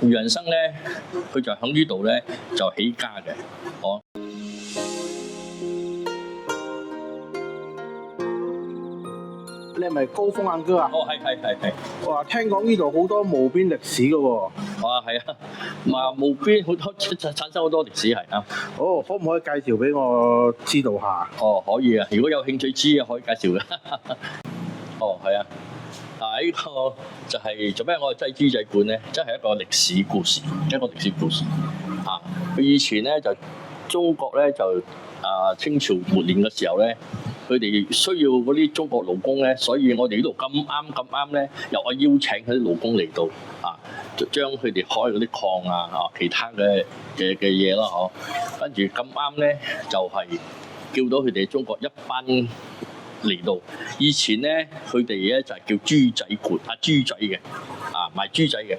余仁生咧，佢就喺呢度咧就起家嘅，你係咪高峰眼哥啊？係。哇，聽講呢度好多墓邊歷史嘅喎。係啊，墓邊好多產生好多歷史係啊。哦，可唔可以介紹俾我知道下？可以啊，如果有興趣知啊，可以介紹嘅。係啊。呢個就係做咩？我哋擠豬仔館咧，真係一個歷史故事，佢以前咧就中國咧就清朝末年嘅時候咧，佢哋需要嗰啲中國勞工咧，所以我哋呢度咁啱咧，又我邀請佢啲勞工嚟到就將佢哋開嗰啲礦其他嘅嘢啦，跟住咁啱咧就係叫到佢哋中國一班嚟到。以前咧佢哋咧就係叫豬仔館豬仔嘅賣豬仔嘅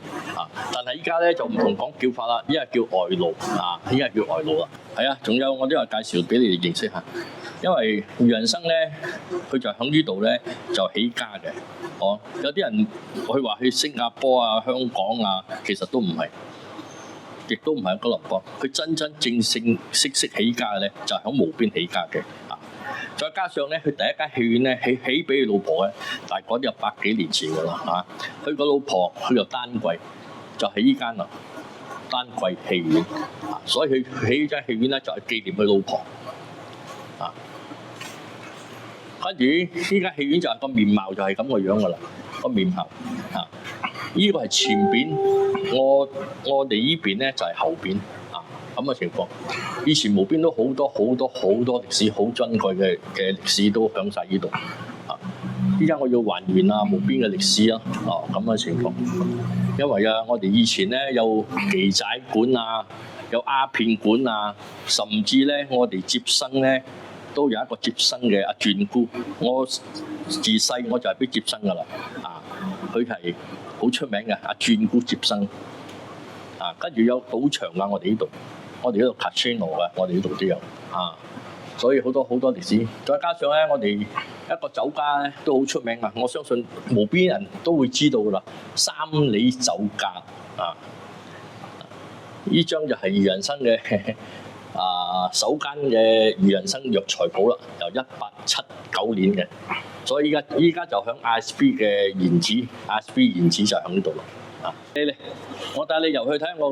但係依家咧就唔同講叫法啦，依家叫外勞啦。係啊，仲有我都有介紹俾你哋認識下，因為余仁生咧佢就喺呢度咧就起家嘅。有啲人佢話去新加坡香港其實都唔係，亦都唔係喺吉隆坡。佢真正識起家咧就係喺墓邊起家嘅。再加上咧，佢第一間戲院咧起俾佢老婆咧，大概都有100幾年前噶啦佢個老婆佢就丹桂，就係依間丹桂戲院所以佢起呢間戲院咧就係紀念佢老婆跟住呢間戲院就係個面貌就係咁個樣噶啦，個面貌呢個係前邊，我哋呢邊咧就係後邊咁嘅情況。以前墓邊都好多歷史，好珍貴嘅歷史都響晒呢度依家我要還原墓邊嘅歷史咁嘅情況。因為我哋以前咧有妓仔館有鴉片館甚至咧我哋接生咧都有一個接生嘅阿轉姑。我自細我就係俾接生噶啦佢係好出名嘅阿轉姑接生跟住有賭場我哋呢度。我哋呢度 casino 嘅，我哋呢度都有所以好多歷史。再加上咧，我哋一個酒家咧都好出名我相信無邊人都會知道噶啦。三里酒家呢張就係余仁生嘅首間嘅余仁生藥材鋪啦，由1879年嘅。所以依家就響 ISB 嘅原址，ISB 原址就響呢度啦。嚟，我帶你入去睇我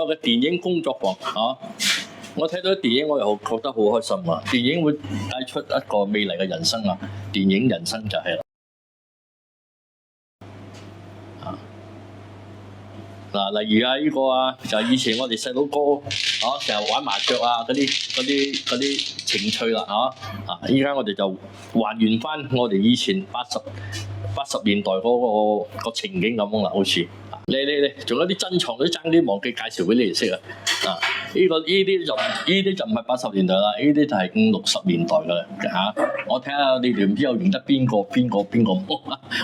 嘅電影工作坊我睇到啲電影我又覺得好開心電影會帶出一個美麗嘅人生電影人生就係啦。例如呢個就係以前我哋細佬哥成日玩麻雀嗰啲情趣啦依家我哋就還原翻我哋以前80年代嗰個情景咁啦，好似嚟，仲有啲珍藏都爭啲忘記介紹俾你哋識呢啲就唔係80年代啦，呢啲就係50、60年代噶啦我睇下你哋唔知有認得邊個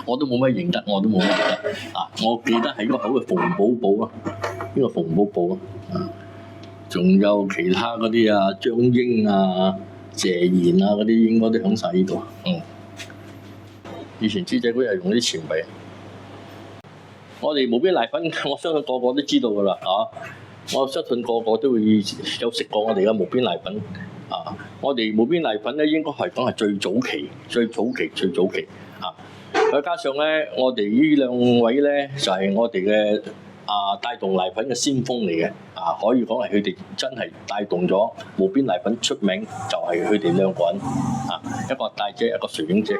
我都冇乜認得，我記得係個口嘅馮寶寶呢個馮寶寶仲有其他嗰啲張英謝賢嗰啲應該都響晒呢度以前豬仔館係用啲錢幣我哋墓邊瀨粉，我相信個個都知道噶啦我相信個個都會有食過我哋嘅墓邊瀨粉我哋墓邊瀨粉咧應該係講係最早期再加上咧我哋呢兩位咧就係我哋嘅帶動瀨粉嘅先鋒嚟嘅可以講係佢哋真係帶動咗墓邊瀨粉出名，就係佢哋兩個人一個大姐一個水影姐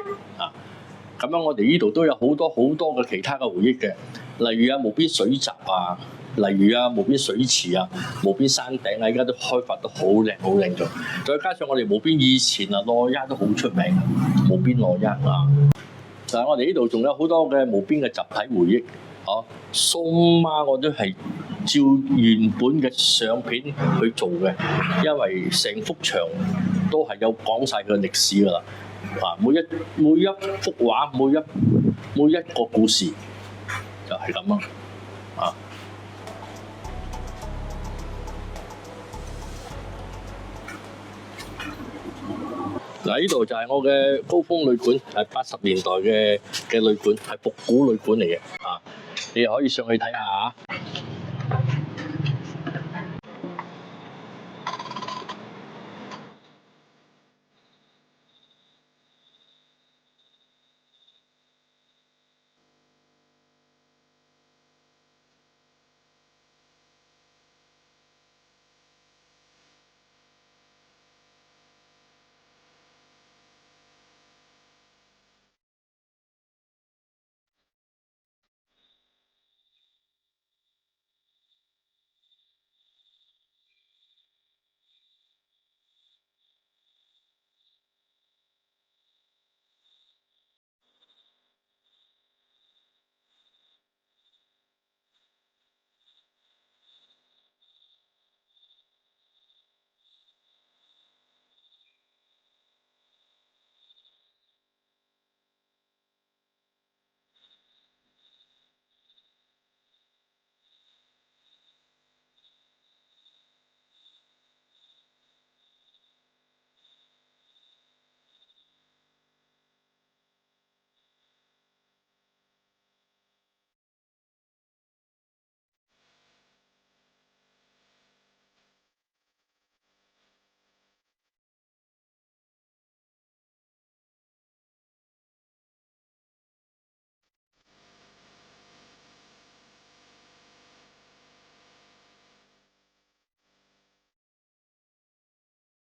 咁樣我哋呢度都有好多嘅其他嘅回憶嘅，例如墓邊水閘例如墓邊水池墓邊山頂而家都開發得好靚咗。再加上我哋墓邊以前羅丫都好出名，墓邊羅丫但係我哋呢度仲有好多嘅墓邊嘅集體回憶蘇媽我都係照原本嘅相片去做嘅，因為成幅牆都係有講晒佢嘅歷史噶啦每一幅畫每一個故事就係咁呢度就係我嘅高峰旅館，係80年代嘅旅館，係復古旅館嚟嘅你可以上去睇下嚇。